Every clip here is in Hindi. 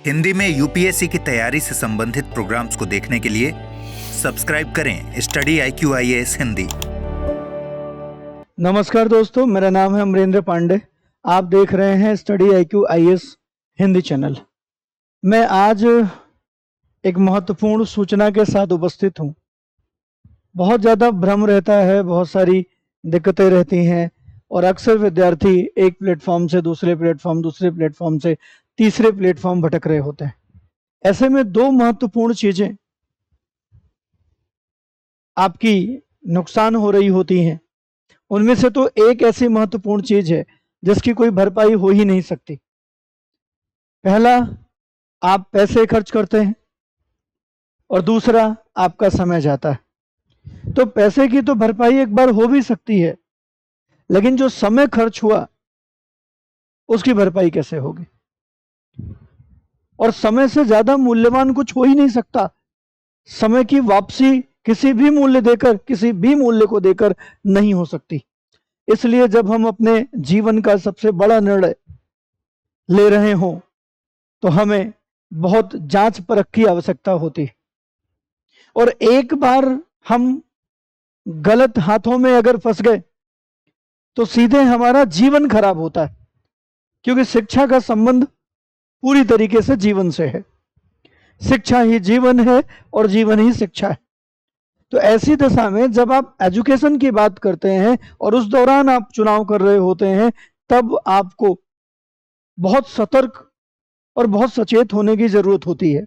हिंदी में यूपीएससी की तैयारी से संबंधित प्रोग्राम्स को देखने के लिए सब्सक्राइब करें स्टडी IQIAS हिंदी। नमस्कार दोस्तों, मेरा नाम है अमरेंद्र पांडे। आप देख रहे हैं स्टडी IQIAS हिंदी चैनल। मैं आज एक महत्वपूर्ण सूचना के साथ उपस्थित हूं। बहुत ज़्यादा भ्रम रहता है, बहुत सारी दिक्कतें रहती हैं और अक्सर विद्यार्थी एक प्लेटफॉर्म से दूसरे प्लेटफॉर्म से तीसरे प्लेटफॉर्म भटक रहे होते हैं। ऐसे में दो महत्वपूर्ण चीजें आपकी नुकसान हो रही होती हैं। उनमें से तो एक ऐसी महत्वपूर्ण चीज है जिसकी कोई भरपाई हो ही नहीं सकती। पहला, आप पैसे खर्च करते हैं और दूसरा, आपका समय जाता है। तो पैसे की तो भरपाई एक बार हो भी सकती है, लेकिन जो समय खर्च हुआ उसकी भरपाई कैसे होगी? और समय से ज्यादा मूल्यवान कुछ हो ही नहीं सकता। समय की वापसी किसी भी मूल्य को देकर नहीं हो सकती। इसलिए जब हम अपने जीवन का सबसे बड़ा निर्णय ले रहे हों तो हमें बहुत जांच परख की आवश्यकता होती है। और एक बार हम गलत हाथों में अगर फंस गए तो सीधे हमारा जीवन खराब होता है, क्योंकि शिक्षा का संबंध पूरी तरीके से जीवन से है। शिक्षा ही जीवन है और जीवन ही शिक्षा है। तो ऐसी दशा में जब आप एजुकेशन की बात करते हैं और उस दौरान आप चुनाव कर रहे होते हैं, तब आपको बहुत सतर्क और बहुत सचेत होने की जरूरत होती है।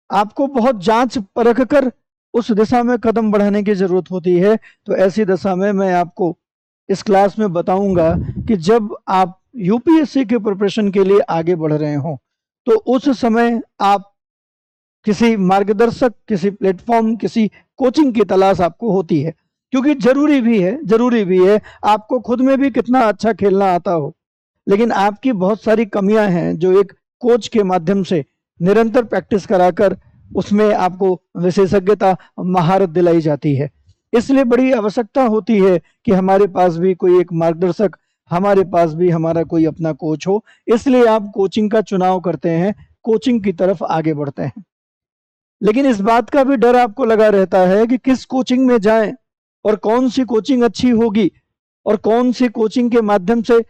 आपको बहुत जांच परख कर उस दिशा में कदम बढ़ाने की जरूरत होती है। तो ऐसी दशा में मैं आपको इस क्लास में बताऊंगा कि जब आप यूपीएससी के प्रिपरेशन के लिए आगे बढ़ रहे हो तो उस समय आप किसी मार्गदर्शक, किसी प्लेटफॉर्म, किसी कोचिंग की तलाश आपको होती है। क्योंकि जरूरी भी है आपको खुद में भी कितना अच्छा खेलना आता हो, लेकिन आपकी बहुत सारी कमियां हैं जो एक कोच के माध्यम से निरंतर प्रैक्टिस कराकर उसमें आपको विशेषज्ञता, महारत दिलाई जाती है। इसलिए बड़ी आवश्यकता होती है कि हमारे पास भी कोई एक मार्गदर्शक, हमारे पास भी हमारा कोई अपना कोच हो। इसलिए आप कोचिंग का चुनाव करते हैं, कोचिंग की तरफ आगे बढ़ते हैं। लेकिन इस बात का भी डर आपको लगा रहता है कि किस कोचिंग में जाएं और कौन सी कोचिंग अच्छी होगी और कौन सी कोचिंग के माध्यम से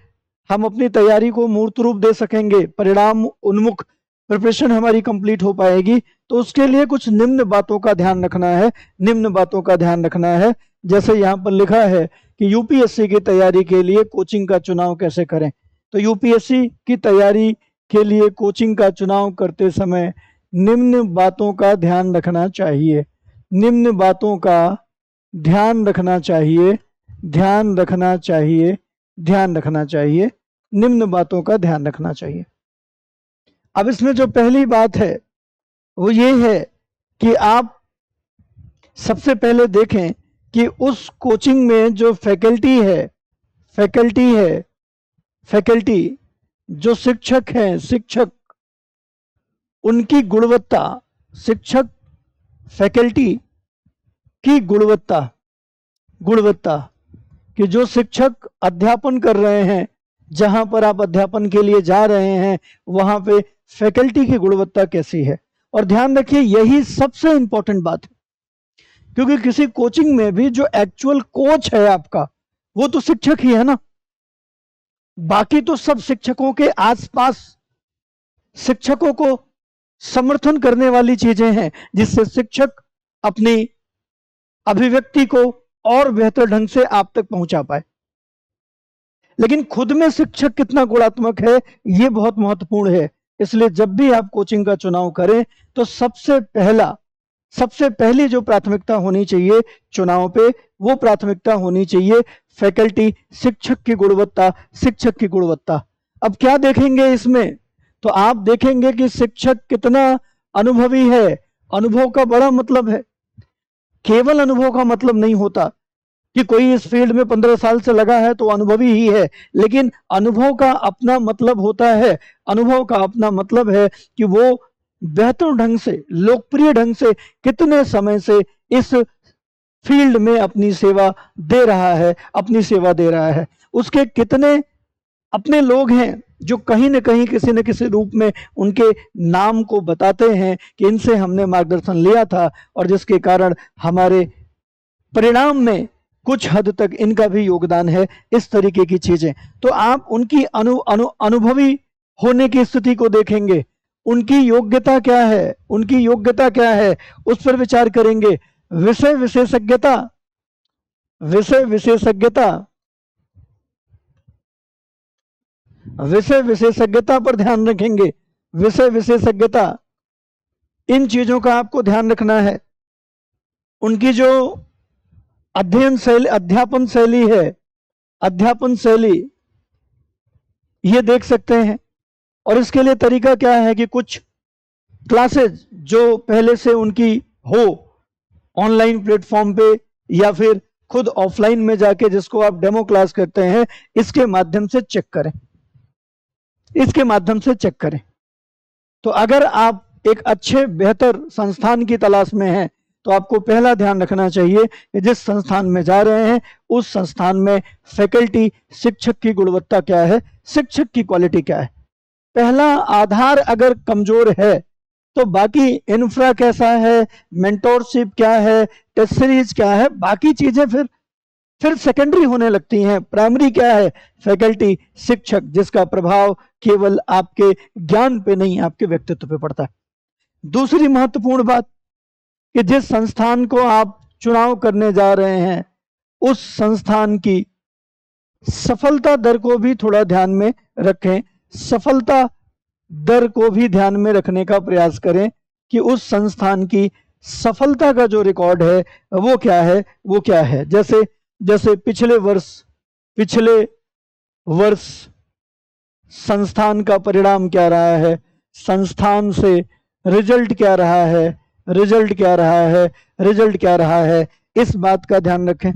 हम अपनी तैयारी को मूर्त रूप दे सकेंगे, परिणाम उन्मुख प्रिपरेशन हमारी कंप्लीट हो पाएगी। तो उसके लिए कुछ निम्न बातों का ध्यान रखना है। जैसे यहाँ पर लिखा है कि यूपीएससी की तैयारी के लिए कोचिंग का चुनाव कैसे करें। तो यूपीएससी की तैयारी के लिए कोचिंग का चुनाव करते समय निम्न बातों का ध्यान रखना चाहिए। निम्न बातों का ध्यान रखना चाहिए। निम्न बातों का ध्यान रखना चाहिए। अब इसमें जो पहली बात है वो ये है कि आप सबसे पहले देखें कि उस कोचिंग में जो फैकल्टी जो शिक्षक उनकी गुणवत्ता, शिक्षक फैकल्टी की गुणवत्ता कि जो शिक्षक अध्यापन कर रहे हैं, जहां पर आप अध्यापन के लिए जा रहे हैं, वहां पे फैकल्टी की गुणवत्ता कैसी है। और ध्यान रखिए, यही सबसे इंपॉर्टेंट बात है, क्योंकि किसी कोचिंग में भी जो एक्चुअल कोच है आपका, वो तो शिक्षक ही है ना। बाकी तो सब शिक्षकों के आसपास शिक्षकों को समर्थन करने वाली चीजें हैं, जिससे शिक्षक अपनी अभिव्यक्ति को और बेहतर ढंग से आप तक पहुंचा पाए। लेकिन खुद में शिक्षक कितना गुणात्मक है, यह बहुत महत्वपूर्ण है। इसलिए जब भी आप कोचिंग का चुनाव करें तो सबसे पहली जो प्राथमिकता होनी चाहिए चुनाव पे, वो प्राथमिकता होनी चाहिए फैकल्टी, शिक्षक की गुणवत्ता। अब क्या देखेंगे इसमें? तो आप देखेंगे कि शिक्षक कितना अनुभवी है। अनुभव का बड़ा मतलब है। केवल अनुभव का मतलब नहीं होता कि कोई इस फील्ड में 15 साल से लगा है तो अनुभवी ही है, लेकिन अनुभव का अपना मतलब होता है। अनुभव का अपना मतलब है कि वो बेहतर ढंग से, लोकप्रिय ढंग से कितने समय से इस फील्ड में अपनी सेवा दे रहा है, उसके कितने अपने लोग हैं जो कहीं न कहीं किसी न किसी रूप में उनके नाम को बताते हैं कि इनसे हमने मार्गदर्शन लिया था और जिसके कारण हमारे परिणाम में कुछ हद तक इनका भी योगदान है, इस तरीके की चीजें। तो आप उनकी अनुभवी होने की स्थिति को देखेंगे, उनकी योग्यता क्या है, उनकी योग्यता क्या है, उस पर विचार करेंगे। विषय विशेषज्ञता, विषय विशेषज्ञता, विषय विशेषज्ञता पर ध्यान रखेंगे। विषय विशेषज्ञता, इन चीजों का आपको ध्यान रखना है। उनकी जो अध्ययन शैली, अध्यापन शैली है, अध्यापन शैली ये देख सकते हैं। और इसके लिए तरीका क्या है कि कुछ क्लासेस जो पहले से उनकी हो ऑनलाइन प्लेटफॉर्म पे या फिर खुद ऑफलाइन में जाके जिसको आप डेमो क्लास करते हैं, इसके माध्यम से चेक करें, इसके माध्यम से चेक करें। तो अगर आप एक अच्छे बेहतर संस्थान की तलाश में हैं तो आपको पहला ध्यान रखना चाहिए कि जिस संस्थान में जा रहे हैं उस संस्थान में फैकल्टी, शिक्षक की गुणवत्ता क्या है, शिक्षक की क्वालिटी क्या है। पहला आधार अगर कमजोर है तो बाकी इंफ्रा कैसा है, मेंटोरशिप क्या है, टेस्ट सीरीज क्या है, बाकी चीजें फिर सेकेंडरी होने लगती हैं। प्राइमरी क्या है, फैकल्टी, शिक्षक, जिसका प्रभाव केवल आपके ज्ञान पे नहीं आपके व्यक्तित्व पे पड़ता है। दूसरी महत्वपूर्ण बात कि जिस संस्थान को आप चुनाव करने जा रहे हैं उस संस्थान की सफलता दर को भी थोड़ा ध्यान में रखें। सफलता दर को भी ध्यान में रखने का प्रयास करें कि उस संस्थान की सफलता का जो रिकॉर्ड है वो क्या है, वो क्या है। जैसे पिछले वर्ष संस्थान का परिणाम क्या रहा है, संस्थान से रिजल्ट क्या रहा है, रिजल्ट क्या रहा है, रिजल्ट क्या रहा है, इस बात का ध्यान रखें।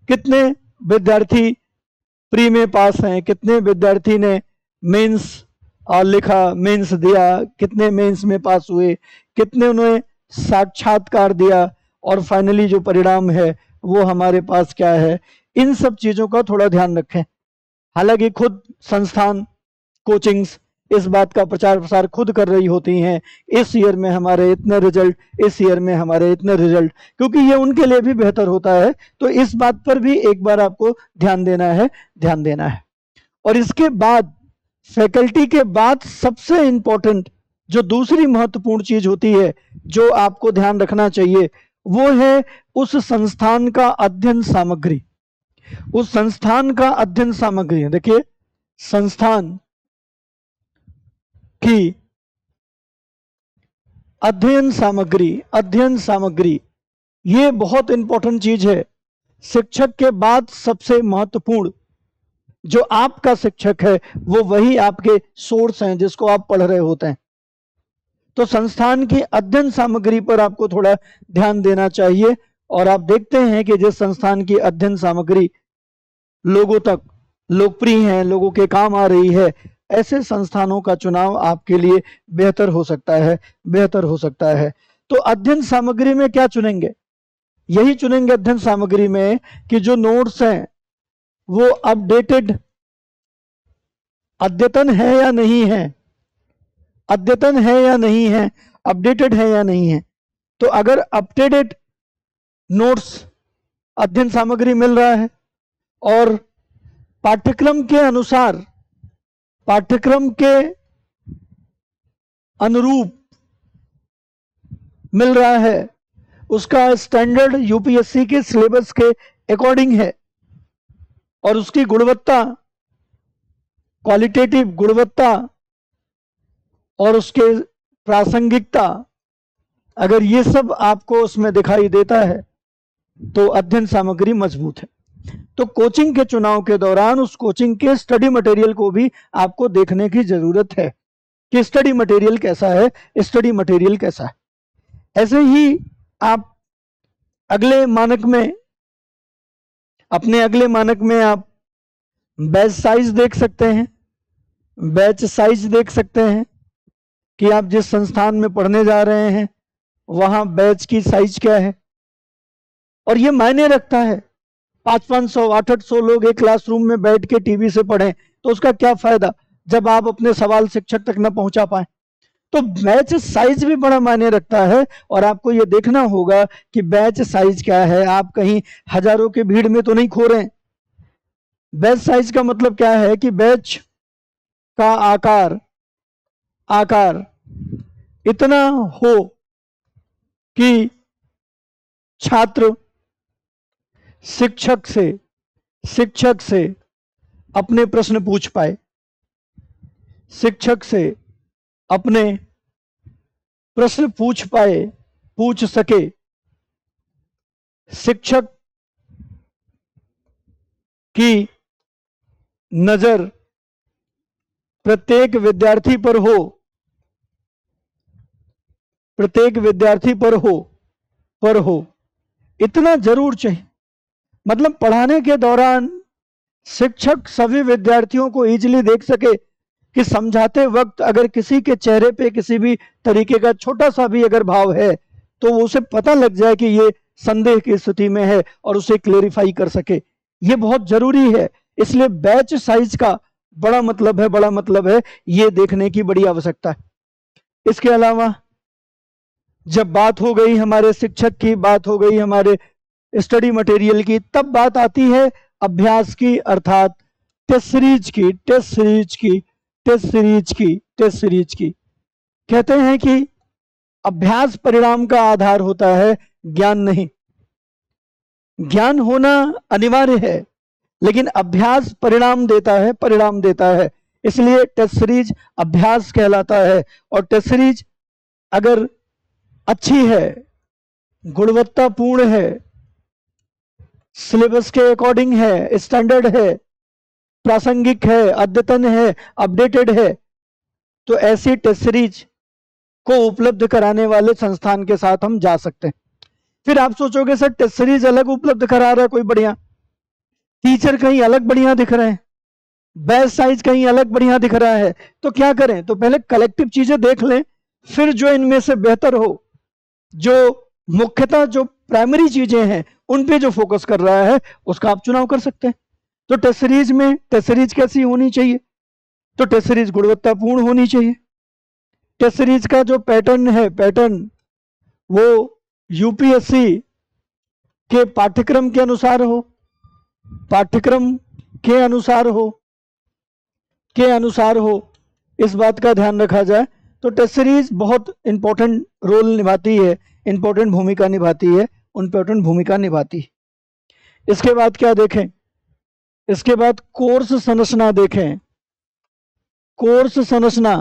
कितने विद्यार्थी प्री में पास हैं, कितने विद्यार्थी ने मेंस लिखा, मेंस दिया, कितने मेंस में पास हुए, कितने उन्होंने साक्षात्कार दिया और फाइनली जो परिणाम है वो हमारे पास क्या है। इन सब चीजों का थोड़ा ध्यान रखें। हालांकि खुद संस्थान, कोचिंग्स इस बात का प्रचार प्रसार खुद कर रही होती हैं, इस ईयर में हमारे इतने रिजल्ट, इस ईयर में हमारे इतने रिजल्ट, क्योंकि ये उनके लिए भी बेहतर होता है। तो इस बात पर भी एक बार आपको ध्यान देना है। और इसके बाद फैकल्टी के बाद सबसे इंपॉर्टेंट जो दूसरी महत्वपूर्ण चीज होती है जो आपको ध्यान रखना चाहिए वो है उस संस्थान का अध्ययन सामग्री। उस संस्थान का अध्ययन सामग्री, देखिए संस्थान की अध्ययन सामग्री ये बहुत इंपॉर्टेंट चीज है। शिक्षक के बाद सबसे महत्वपूर्ण जो आपका शिक्षक है वो वही आपके सोर्स हैं जिसको आप पढ़ रहे होते हैं। तो संस्थान की अध्ययन सामग्री पर आपको थोड़ा ध्यान देना चाहिए। और आप देखते हैं कि जिस संस्थान की अध्ययन सामग्री लोगों तक लोकप्रिय है, लोगों के काम आ रही है, ऐसे संस्थानों का चुनाव आपके लिए बेहतर हो सकता है। तो अध्ययन सामग्री में क्या चुनेंगे? यही चुनेंगे अध्ययन सामग्री में कि जो नोट्स हैं वो अपडेटेड, अद्यतन है या नहीं है, अपडेटेड है या नहीं है। तो अगर अपडेटेड नोट्स, अध्ययन सामग्री मिल रहा है और पाठ्यक्रम के अनुसार, पाठ्यक्रम के अनुरूप मिल रहा है, उसका स्टैंडर्ड यूपीएससी के सिलेबस के अकॉर्डिंग है और उसकी गुणवत्ता, क्वालिटेटिव गुणवत्ता और उसके प्रासंगिकता, अगर ये सब आपको उसमें दिखाई देता है तो अध्ययन सामग्री मजबूत है। तो कोचिंग के चुनाव के दौरान उस कोचिंग के स्टडी मटेरियल को भी आपको देखने की जरूरत है कि स्टडी मटेरियल कैसा है। ऐसे ही आप अगले मानक में, अपने अगले मानक में आप बैच साइज देख सकते हैं कि आप जिस संस्थान में पढ़ने जा रहे हैं वहां बैच की साइज क्या है। और ये मायने रखता है। 500-500, 800 लोग एक क्लासरूम में बैठ के टीवी से पढ़ें तो उसका क्या फायदा, जब आप अपने सवाल शिक्षक तक न पहुंचा पाए। तो बैच साइज भी बड़ा मायने रखता है और आपको ये देखना होगा कि बैच साइज क्या है। आप कहीं हजारों की भीड़ में तो नहीं खो रहे हैं। बैच साइज का मतलब क्या है कि बैच का आकार इतना हो कि छात्र शिक्षक से अपने प्रश्न पूछ पाए, शिक्षक से अपने प्रश्न पूछ सके, शिक्षक की नजर प्रत्येक विद्यार्थी पर हो इतना जरूर चाहिए। मतलब पढ़ाने के दौरान शिक्षक सभी विद्यार्थियों को इजीली देख सके कि समझाते वक्त अगर किसी के चेहरे पे किसी भी तरीके का छोटा सा भी अगर भाव है तो वो उसे पता लग जाए कि ये संदेह की स्थिति में है और उसे क्लेरिफाई कर सके। ये बहुत जरूरी है। इसलिए बैच साइज का बड़ा मतलब है ये देखने की बड़ी आवश्यकता है। इसके अलावा जब बात हो गई हमारे शिक्षक की, बात हो गई हमारे स्टडी मटेरियल की, तब बात आती है अभ्यास की, अर्थात टेस्ट सीरीज की। कहते हैं कि अभ्यास परिणाम का आधार होता है, ज्ञान नहीं। ज्ञान होना अनिवार्य है लेकिन अभ्यास परिणाम देता है। इसलिए टेस्ट सीरीज अभ्यास कहलाता है। और टेस्ट सीरीज अगर अच्छी है, गुणवत्तापूर्ण है, सिलेबस के अकॉर्डिंग है, स्टैंडर्ड है, प्रासंगिक है, अद्यतन है, अपडेटेड है, तो ऐसी टेस्ट सीरीज को उपलब्ध कराने वाले संस्थान के साथ हम जा सकते हैं। फिर आप सोचोगे सर टेस्ट सीरीज अलग उपलब्ध करा रहा है कोई बढ़िया, टीचर कहीं अलग बढ़िया दिख रहे हैं, बैच साइज कहीं अलग बढ़िया दिख रहा है, तो क्या करें? तो पहले कलेक्टिव चीजें देख लें, फिर जो इनमें से बेहतर हो, जो मुख्यतः जो प्राइमरी चीजें हैं उन पे जो फोकस कर रहा है उसका आप चुनाव कर सकते हैं। तो टेस्ट सीरीज में टेस्ट सीरीज कैसी होनी चाहिए? तो टेस्ट सीरीज गुणवत्तापूर्ण होनी चाहिए। टेस्ट सीरीज का जो पैटर्न वो यूपीएससी के पाठ्यक्रम के अनुसार हो, इस बात का ध्यान रखा जाए। तो टेस्ट सीरीज बहुत इंपॉर्टेंट रोल निभाती है, इंपॉर्टेंट भूमिका निभाती है। इसके बाद क्या देखें? इसके बाद कोर्स संरचना देखें। कोर्स संरचना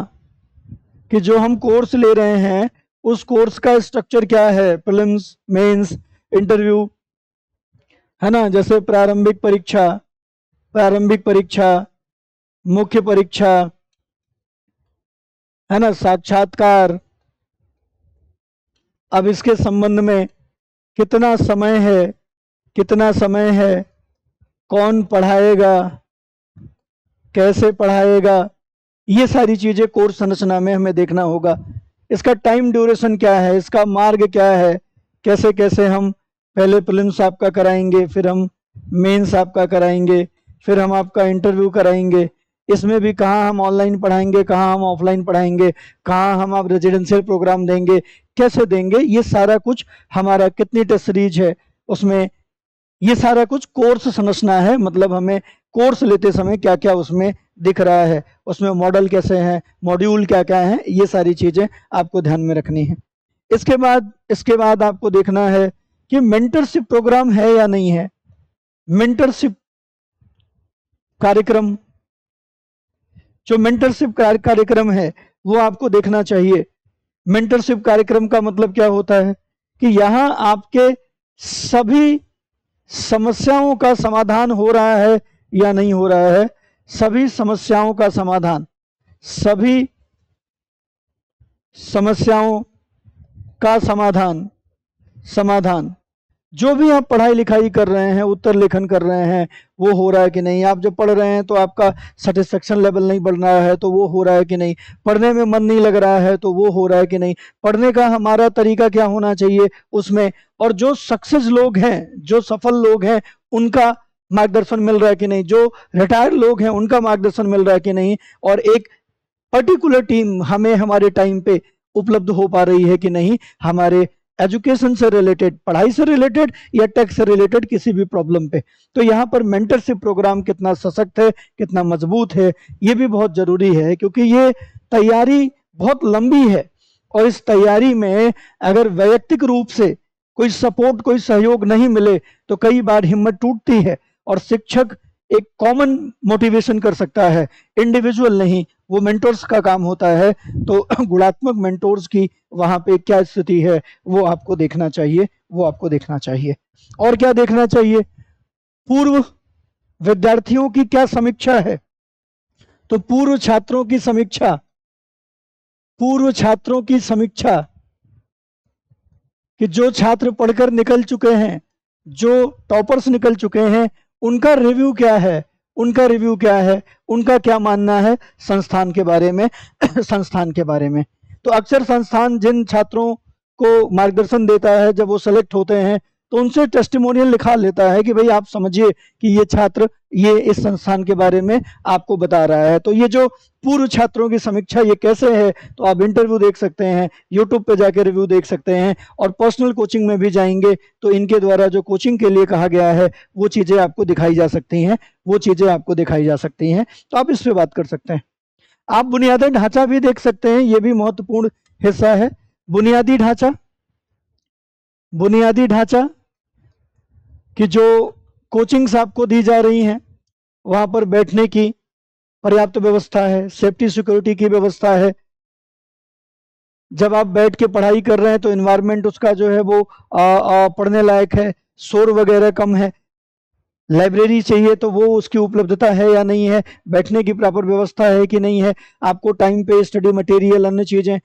कि जो हम कोर्स ले रहे हैं उस कोर्स का स्ट्रक्चर क्या है, प्रीलिम्स, मेंस, इंटरव्यू, है ना। जैसे प्रारंभिक परीक्षा, मुख्य परीक्षा, है ना, साक्षात्कार। अब इसके संबंध में कितना समय है, कौन पढ़ाएगा, कैसे पढ़ाएगा, ये सारी चीजें कोर्स संरचना में हमें देखना होगा। इसका टाइम ड्यूरेशन क्या है, इसका मार्ग क्या है, कैसे कैसे हम पहले प्रीलिम्स आपका कराएंगे, फिर हम मेंस आपका कराएंगे, फिर हम आपका इंटरव्यू कराएंगे। इसमें भी कहाँ हम ऑनलाइन पढ़ाएंगे, कहाँ हम ऑफलाइन पढ़ाएंगे, कहाँ हम आप रेजिडेंशियल प्रोग्राम देंगे, कैसे देंगे, ये सारा कुछ हमारा कितनी टेस्ट सीरीज है उसमें, ये सारा कुछ कोर्स संरचना है। मतलब हमें कोर्स लेते समय क्या क्या उसमें दिख रहा है, उसमें मॉडल कैसे हैं, मॉड्यूल क्या क्या हैं, ये सारी चीजें आपको ध्यान में रखनी है। इसके बाद आपको देखना है कि मेंटरशिप प्रोग्राम है या नहीं है। मेंटरशिप कार्यक्रम, जो मेंटरशिप कार्यक्रम है वो आपको देखना चाहिए। मेंटरशिप कार्यक्रम का मतलब क्या होता है कि यहाँ आपके सभी समस्याओं का समाधान हो रहा है या नहीं हो रहा है। सभी समस्याओं का समाधान जो भी आप पढ़ाई लिखाई कर रहे हैं, उत्तर लेखन कर रहे हैं, वो हो रहा है कि नहीं। आप जब पढ़ रहे हैं तो आपका सेटिस्फेक्शन लेवल नहीं बढ़ रहा है तो वो हो रहा है कि नहीं। पढ़ने में मन नहीं लग रहा है तो वो हो रहा है कि नहीं। पढ़ने का हमारा तरीका क्या होना चाहिए उसमें। और जो सक्सेस लोग हैं, जो सफल लोग हैं, उनका मार्गदर्शन मिल रहा है कि नहीं, जो रिटायर्ड लोग हैं उनका मार्गदर्शन मिल रहा है कि नहीं, और एक पर्टिकुलर टीम हमें हमारे टाइम पे उपलब्ध हो पा रही है कि नहीं, हमारे एजुकेशन से रिलेटेड, पढ़ाई से रिलेटेड या टेक से रिलेटेड किसी भी प्रॉब्लम पे। तो यहाँ पर मेंटरशिप प्रोग्राम कितना सशक्त है, कितना मजबूत है, ये भी बहुत जरूरी है, क्योंकि ये तैयारी बहुत लंबी है और इस तैयारी में अगर वैयक्तिक रूप से कोई सपोर्ट, कोई सहयोग नहीं मिले तो कई बार हिम्मत टूटती है, और शिक्षक एक कॉमन मोटिवेशन कर सकता है, इंडिविजुअल नहीं, वो मेंटोर्स का काम होता है। तो गुणात्मक मेंटोर्स की वहां पे क्या स्थिति है वो आपको देखना चाहिए, वो आपको देखना चाहिए। और क्या देखना चाहिए, पूर्व विद्यार्थियों की क्या समीक्षा है, तो पूर्व छात्रों की समीक्षा, पूर्व छात्रों की समीक्षा कि जो छात्र पढ़कर निकल चुके हैं, जो टॉपर्स निकल चुके हैं, उनका रिव्यू क्या है, उनका रिव्यू क्या है, उनका क्या मानना है संस्थान के बारे में संस्थान के बारे में। तो अक्सर संस्थान जिन छात्रों को मार्गदर्शन देता है, जब वो सेलेक्ट होते हैं तो उनसे टेस्टिमोनियल लिखा लेता है कि भाई आप समझिए कि ये छात्र ये इस संस्थान के बारे में आपको बता रहा है। तो ये जो पूर्व छात्रों की समीक्षा ये कैसे है, तो आप इंटरव्यू देख सकते हैं, यूट्यूब पे जाके रिव्यू देख सकते हैं, और पर्सनल कोचिंग में भी जाएंगे तो इनके द्वारा जो कोचिंग के लिए कहा गया है वो चीज़ें आपको दिखाई जा सकती हैं, वो चीज़ें आपको दिखाई जा सकती हैं। तो आप इस पर बात कर सकते हैं। आप बुनियादी ढांचा भी देख सकते हैं, ये भी महत्वपूर्ण हिस्सा है। बुनियादी ढांचा, बुनियादी ढांचा कि जो कोचिंग्स आपको दी जा रही हैं वहां पर बैठने की पर्याप्त व्यवस्था है, सेफ्टी सिक्योरिटी की व्यवस्था है, जब आप बैठ के पढ़ाई कर रहे हैं तो इन्वायरमेंट उसका जो है वो पढ़ने लायक है, शोर वगैरह कम है, लाइब्रेरी चाहिए तो वो उसकी उपलब्धता है या नहीं है, बैठने की प्रॉपर व्यवस्था है कि नहीं है, आपको टाइम पे स्टडी मटेरियल, अन्य चीज़ें,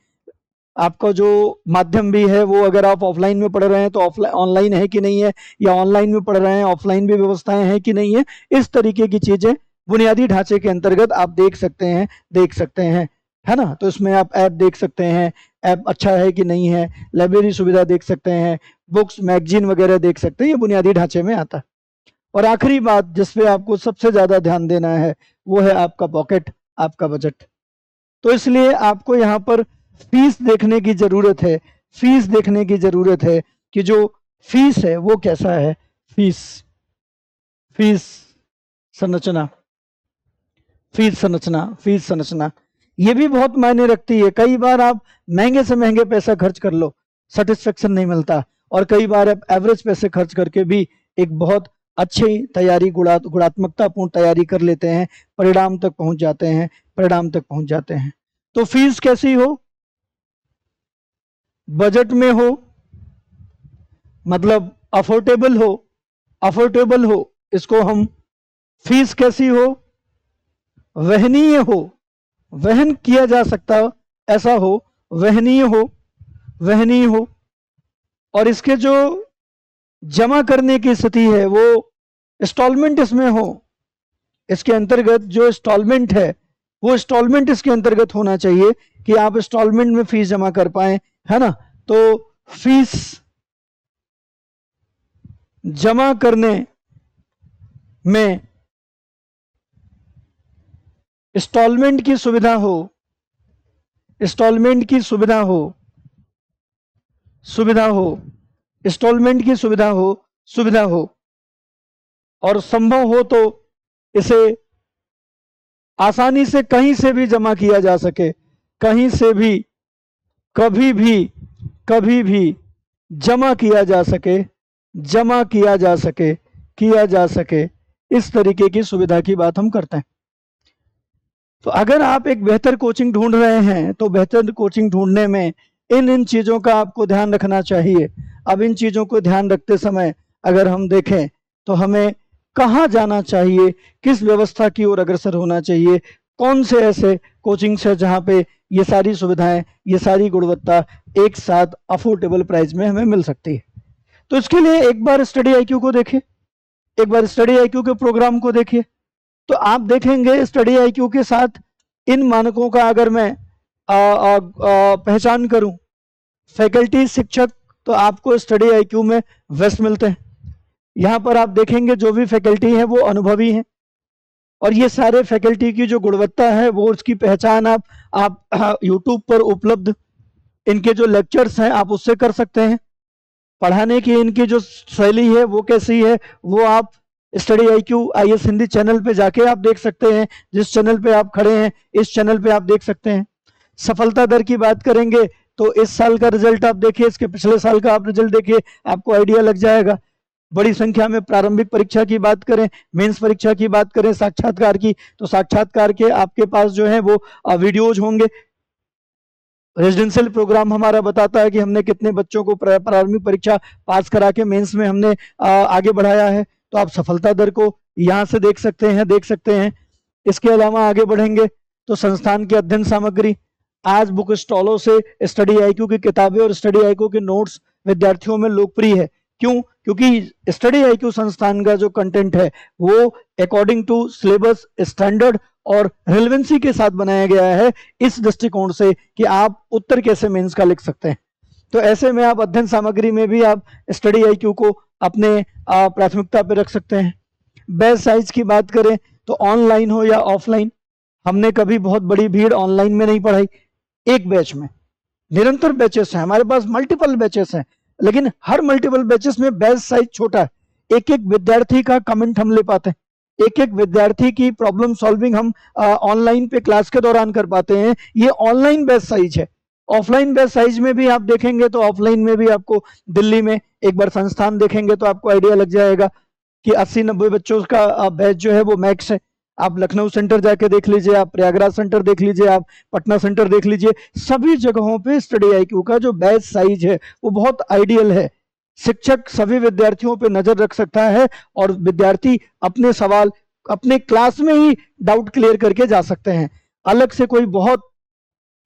आपका जो माध्यम भी है वो अगर आप ऑफलाइन में पढ़ रहे हैं तो ऑफलाइन ऑनलाइन है कि नहीं है, या ऑनलाइन में पढ़ रहे हैं ऑफलाइन भी व्यवस्थाएं हैं कि नहीं है, इस तरीके की चीज़ें बुनियादी ढांचे के अंतर्गत आप देख सकते हैं, देख सकते हैं, है ना। तो इसमें आप ऐप देख सकते हैं, ऐप अच्छा है कि नहीं है, लाइब्रेरी सुविधा देख सकते हैं, बुक्स मैगजीन वगैरह देख सकते हैं, ये बुनियादी ढांचे में आता है। और आखिरी बात जिस पे आपको सबसे ज़्यादा ध्यान देना है वो है आपका पॉकेट, आपका बजट। तो इसलिए आपको यहाँ पर फीस देखने की ज़रूरत है, फीस देखने की ज़रूरत है कि जो फीस है वो कैसा है, फीस, फीस संरचना, फीस संरचना, फीस संरचना ये भी बहुत मायने रखती है। कई बार आप महंगे से महंगे पैसा खर्च कर लो, सेटिस्फेक्शन नहीं मिलता, और कई बार आप एवरेज पैसे खर्च करके भी एक बहुत अच्छी तैयारी, गुणात्मकतापूर्ण तैयारी कर लेते हैं, परिणाम तक पहुंच जाते हैं, परिणाम तक पहुंच जाते हैं। तो फीस कैसी हो, बजट में हो, मतलब अफोर्डेबल हो, अफोर्डेबल हो, इसको हम फीस कैसी हो, वहनीय हो, वहन किया जा सकता ऐसा हो, वहनीय हो, वहनीय हो, और इसके जो जमा करने की स्थिति है वो इंस्टॉलमेंट इसमें हो, इसके अंतर्गत जो इंस्टॉलमेंट है वो इंस्टॉलमेंट इसके अंतर्गत होना चाहिए कि आप इंस्टॉलमेंट में फीस जमा कर पाए, है ना। तो फीस जमा करने में इंस्टॉलमेंट की सुविधा हो, इंस्टॉलमेंट की सुविधा हो, सुविधा हो, इंस्टॉलमेंट की सुविधा हो, सुविधा हो, और संभव हो तो इसे आसानी से कहीं से भी जमा किया जा सके, कहीं से भी, कभी भी, कभी भी जमा किया जा सके, जमा किया जा सके, किया जा सके, इस तरीके की सुविधा की बात हम करते हैं। तो अगर आप एक बेहतर कोचिंग ढूंढ रहे हैं तो बेहतर कोचिंग ढूंढने में इन चीज़ों का आपको ध्यान रखना चाहिए। अब इन चीज़ों को ध्यान रखते समय अगर हम देखें तो हमें कहाँ जाना चाहिए, किस व्यवस्था की ओर अग्रसर होना चाहिए, कौन से ऐसे कोचिंग्स है जहाँ पे ये सारी सुविधाएं, ये सारी गुणवत्ता एक साथ अफोर्डेबल प्राइस में हमें मिल सकती है। तो इसके लिए एक बार स्टडी आईक्यू को देखिए, एक बार स्टडी आईक्यू के प्रोग्राम को देखिए, तो आप देखेंगे स्टडी आईक्यू के साथ इन मानकों का अगर मैं पहचान करूं, फैकल्टी, शिक्षक, तो आपको स्टडी आईक्यू में वेस्ट मिलते हैं, यहाँ पर आप देखेंगे जो भी फैकल्टी है वो अनुभवी हैं, और ये सारे फैकल्टी की जो गुणवत्ता है वो उसकी पहचान आप यूट्यूब पर उपलब्ध इनके जो लेक्चर्स हैं आप उससे कर सकते हैं। पढ़ाने की इनकी जो शैली है वो कैसी है वो आप study IQ IAS Hindi channel पे जाके आप देख सकते हैं। जिस चैनल पे आप खड़े हैं इस चैनल पे आप देख सकते हैं। सफलता दर की बात करेंगे तो इस साल का रिजल्ट आप देखिए, इसके पिछले साल का आप रिजल्ट देखिए, आपको आइडिया लग जाएगा। बड़ी संख्या में प्रारंभिक परीक्षा की बात करें, मेंस परीक्षा की बात करें, साक्षात्कार की, तो साक्षात्कार के आपके पास जो है वो वीडियोज होंगे। रेजिडेंशियल प्रोग्राम हमारा बताता है कि हमने कितने बच्चों को प्रारंभिक परीक्षा पास करा के मेंस में हमने आगे बढ़ाया है, तो आप सफलता दर को यहाँ से देख सकते हैं। इसके अलावा आगे बढ़ेंगे तो संस्थान की अध्ययन सामग्री, आज बुक स्टॉलों से स्टडी IQ की किताबें और स्टडी IQ के नोट्स विद्यार्थियों में लोकप्रिय है। क्यों? क्योंकि स्टडी IQ संस्थान का जो कंटेंट है वो अकॉर्डिंग टू सिलेबस, स्टैंडर्ड और रिलेवेंसी के साथ बनाया गया है, इस दृष्टिकोण से कि आप उत्तर कैसे मेंस का लिख सकते हैं। तो ऐसे में आप अध्ययन सामग्री में भी आप स्टडी IQ को अपने प्राथमिकता पर रख सकते हैं। बैच साइज की बात करें तो ऑनलाइन हो या ऑफलाइन, हमने कभी बहुत बड़ी भीड़ ऑनलाइन में नहीं पढ़ाई। एक बैच में निरंतर बैचेस हैं, हमारे पास मल्टीपल बैचेस हैं, लेकिन हर मल्टीपल बैचेस में बैच साइज छोटा है। एक एक विद्यार्थी का कमेंट हम ले पाते हैं, एक एक विद्यार्थी की प्रॉब्लम सॉल्विंग हम ऑनलाइन पे क्लास के दौरान कर पाते हैं। ये ऑनलाइन बैच साइज है। ऑफलाइन बैच साइज में भी आप देखेंगे तो ऑफलाइन में भी आपको दिल्ली में एक बार संस्थान देखेंगे तो आपको आइडिया लग जाएगा कि 80-90 बच्चों का बैच जो है वो मैक्स है। आप लखनऊ सेंटर जाके देख लीजिए, आप प्रयागराज सेंटर देख लीजिए, आप पटना सेंटर देख लीजिए, सभी जगहों पे स्टडी IQ का जो बैच साइज है वो बहुत आइडियल है। शिक्षक सभी विद्यार्थियों पे नजर रख सकता है और विद्यार्थी अपने सवाल अपने क्लास में ही डाउट क्लियर करके जा सकते हैं। अलग से कोई बहुत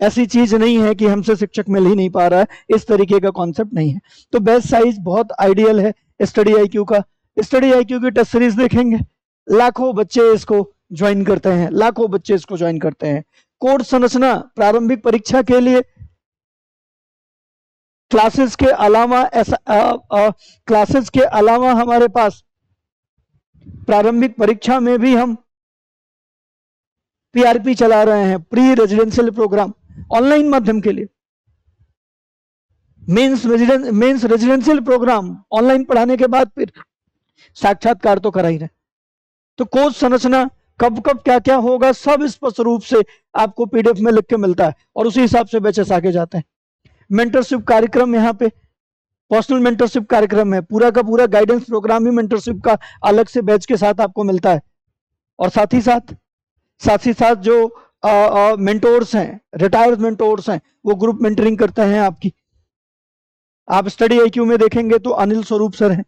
ऐसी चीज नहीं है कि हमसे शिक्षक मिल ही नहीं पा रहा है, इस तरीके का कॉन्सेप्ट नहीं है। तो बैच साइज बहुत आइडियल है स्टडी IQ का। स्टडी IQ की टेस्ट सीरीज देखेंगे, लाखों बच्चे इसको ज्वाइन करते हैं, लाखों बच्चे इसको ज्वाइन करते हैं। कोर्स संरचना, प्रारंभिक परीक्षा के लिए क्लासेस के अलावा क्लासेस के अलावा हमारे पास प्रारंभिक परीक्षा में भी हम PRP चला रहे हैं, प्री रेजिडेंशियल प्रोग्राम, ऑनलाइन माध्यम के लिए। मेंस रेजिडेंशियल प्रोग्राम ऑनलाइन पढ़ाने के बाद फिर साक्षात्कार तो करा ही रहे। तो कोर्स संरचना कब कब क्या क्या होगा सब स्पष्ट रूप से आपको PDF में लिख के मिलता है और उसी हिसाब से बैचेस आगे जाते हैं। मेंटरशिप कार्यक्रम, यहाँ पे पर्सनल मेंटरशिप कार्यक्रम है, पूरा का पूरा गाइडेंस प्रोग्राम ही मेंटरशिप का अलग से बैच के साथ आपको मिलता है। और साथ ही साथ जो मेंटोर्स हैं, रिटायर्ड मेंटोर्स हैं, वो ग्रुप मेंटरिंग करते हैं आपकी। आप स्टडी IQ में देखेंगे तो अनिल स्वरूप सर हैं,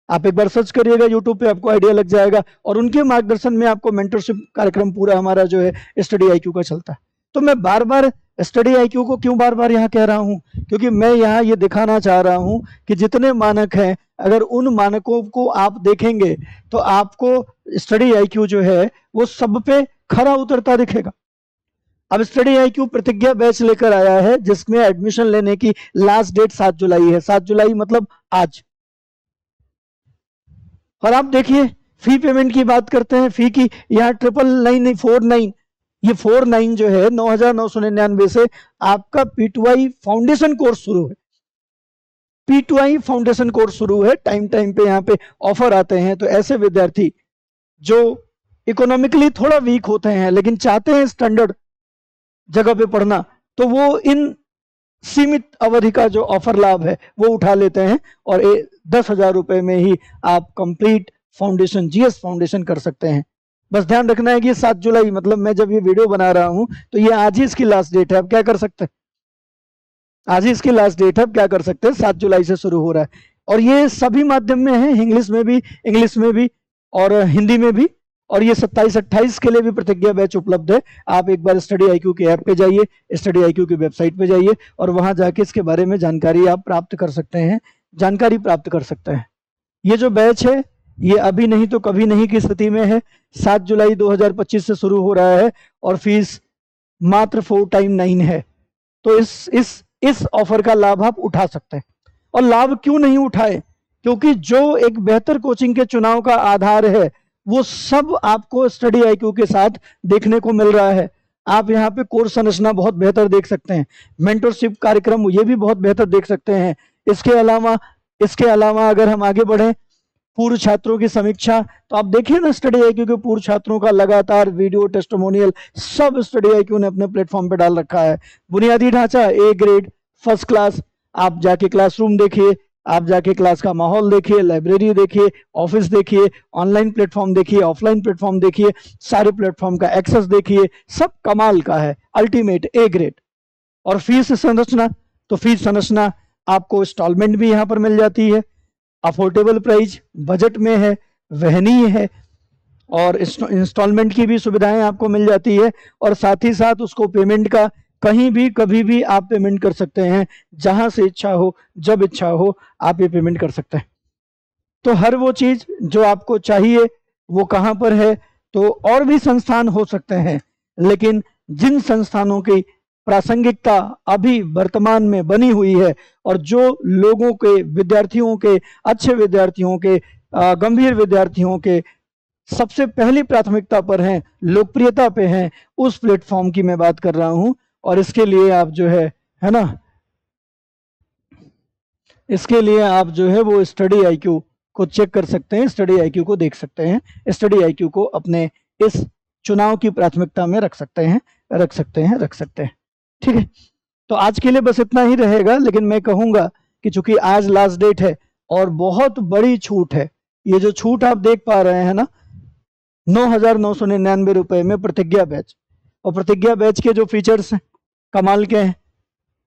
आप एक बार सर्च करिएगा यूट्यूब पे, आपको आइडिया लग जाएगा। और उनके मार्गदर्शन में आपको मेंटरशिप कार्यक्रम पूरा हमारा जो है स्टडी IQ का चलता है। तो मैं बार बार स्टडी IQ को क्यों बार बार यहाँ कह रहा हूँ, क्योंकि मैं यहाँ ये दिखाना चाह रहा हूँ कि जितने मानक हैं अगर उन मानकों को आप देखेंगे तो आपको स्टडी IQ जो है वो सब पे खरा उतरता दिखेगा। अब स्टडी IQ प्रतिज्ञा बैच लेकर आया है जिसमें एडमिशन लेने की लास्ट डेट 7 जुलाई है। 7 जुलाई मतलब आज। और आप देखिए फी पेमेंट की बात करते हैं, फी की यहाँ 999 ये 49 जो है 9,999 से आपका P2I फाउंडेशन कोर्स शुरू है। P2I फाउंडेशन कोर्स शुरू है। टाइम पे यहाँ पे ऑफर आते हैं, तो ऐसे विद्यार्थी जो इकोनॉमिकली थोड़ा वीक होते हैं लेकिन चाहते हैं स्टैंडर्ड जगह पे पढ़ना, तो वो इन सीमित अवधि का जो ऑफर लाभ है वो उठा लेते हैं और 10,000 रुपए में ही आप कंप्लीट फाउंडेशन, GS फाउंडेशन कर सकते हैं। बस ध्यान रखना है कि 7 जुलाई मतलब मैं जब ये वीडियो बना रहा हूं तो ये आज ही इसकी लास्ट डेट है। आप क्या कर सकते हैं, आज ही इसकी लास्ट डेट है, आप क्या कर सकते हैं, 7 जुलाई से शुरू हो रहा है। और ये सभी माध्यम में है, इंग्लिश में भी और हिंदी में भी। और ये 27-28 के लिए भी प्रतिज्ञा बैच उपलब्ध है। आप एक बार स्टडी IQ के ऐप पे जाइए, स्टडी IQ की वेबसाइट पे जाइए और वहां जाके इसके बारे में जानकारी आप प्राप्त कर सकते हैं, ये जो बैच है ये अभी नहीं तो कभी नहीं की स्थिति में है। 7 जुलाई 2025 से शुरू हो रहा है और फीस मात्र 499 है। तो इस ऑफर का लाभ आप उठा सकते हैं। और लाभ क्यों नहीं उठाए, क्योंकि जो एक बेहतर कोचिंग के चुनाव का आधार है वो सब आपको स्टडी आईक्यू के साथ देखने को मिल रहा है। आप यहाँ पे कोर्स संरचना बहुत बेहतर देख सकते हैं, मेंटरशिप कार्यक्रम ये भी बहुत बेहतर देख सकते हैं। इसके अलावा अगर हम आगे बढ़ें, पूर्व छात्रों की समीक्षा, तो आप देखिए ना स्टडी आईक्यू के पूर्व छात्रों का लगातार वीडियो टेस्टिमोनियल सब स्टडी आईक्यू ने अपने प्लेटफॉर्म पे डाल रखा है। बुनियादी ढांचा ए ग्रेड, फर्स्ट क्लास। आप जाके क्लासरूम देखिए, आप जाके क्लास का माहौल देखिए, लाइब्रेरी देखिए, ऑफिस देखिए, ऑनलाइन प्लेटफॉर्म देखिए, ऑफलाइन प्लेटफॉर्म देखिए, सारे प्लेटफॉर्म का एक्सेस देखिए, सब कमाल का है, अल्टीमेट ए ग्रेड। और फीस संरचना, तो फीस संरचना आपको इंस्टॉलमेंट भी यहाँ पर मिल जाती है, अफोर्डेबल प्राइस, बजट में है, वहनीय है, और इंस्टॉलमेंट की भी सुविधाएं आपको मिल जाती है। और साथ ही साथ उसको पेमेंट का कहीं भी कभी भी आप पेमेंट कर सकते हैं, जहां से इच्छा हो, जब इच्छा हो आप ये पेमेंट कर सकते हैं। तो हर वो चीज जो आपको चाहिए वो कहां पर है, तो और भी संस्थान हो सकते हैं, लेकिन जिन संस्थानों की प्रासंगिकता अभी वर्तमान में बनी हुई है और जो लोगों के, विद्यार्थियों के, अच्छे विद्यार्थियों के, गंभीर विद्यार्थियों के सबसे पहली प्राथमिकता पर हैं, लोकप्रियता पे हैं, उस प्लेटफॉर्म की मैं बात कर रहा हूं। और इसके लिए आप जो है ना, इसके लिए आप जो है वो स्टडी आईक्यू को चेक कर सकते हैं, स्टडी आईक्यू को देख सकते हैं, स्टडी आईक्यू को अपने इस चुनाव की प्राथमिकता में रख सकते हैं। ठीक है, तो आज के लिए बस इतना ही रहेगा, लेकिन मैं कहूंगा कि चूंकि आज लास्ट डेट है और बहुत बड़ी छूट है, ये जो छूट आप देख पा रहे हैं ना, 9,999 रुपए में प्रतिज्ञा बैच, और प्रतिज्ञा बैच के जो फीचर्स हैं कमाल के हैं।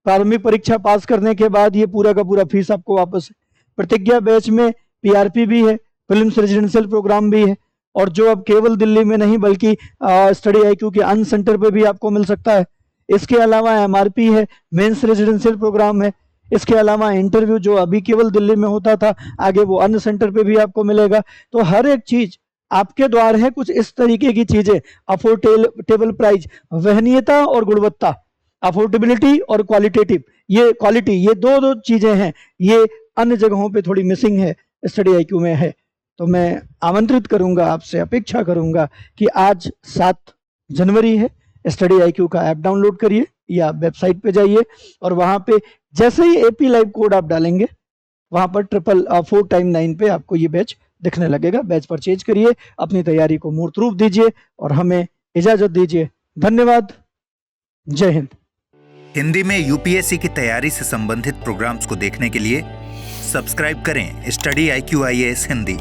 प्रारंभिक परीक्षा पास करने के बाद ये पूरा का पूरा फीस आपको वापस है। प्रतिज्ञा बैच में पीआरपी भी है, फिल्म्स रेजिडेंशियल प्रोग्राम भी है, और जो अब केवल दिल्ली में नहीं बल्कि स्टडी आईक्यू के अन्य सेंटर पे भी आपको मिल सकता है। इसके अलावा एमआरपी है, मेंस रेजिडेंशियल प्रोग्राम है। इसके अलावा इंटरव्यू जो अभी केवल दिल्ली में होता था, आगे वो अन्य सेंटर पे भी आपको मिलेगा। तो हर एक चीज आपके द्वार है, कुछ इस तरीके की चीजें, अफोर्डेबल प्राइस, वहनीयता और गुणवत्ता, अफोर्डेबिलिटी और क्वालिटेटिव, ये क्वालिटी, ये दो चीजें हैं, ये अन्य जगहों पे थोड़ी मिसिंग है, स्टडी आईक्यू में है। तो मैं आमंत्रित करूंगा, आपसे अपेक्षा करूंगा कि आज 7 जनवरी है, स्टडी आईक्यू का ऐप डाउनलोड करिए या वेबसाइट पे जाइए, और वहां पे जैसे ही एपी लाइव कोड आप डालेंगे, वहां पर 499 पे आपको ये बैच दिखने लगेगा। बैच परचेज करिए, अपनी तैयारी को मूर्त रूप दीजिए और हमें इजाजत दीजिए। धन्यवाद, जय हिंद। हिंदी में यूपीएससी की तैयारी से संबंधित प्रोग्राम्स को देखने के लिए सब्सक्राइब करें स्टडी IQ IAS हिंदी।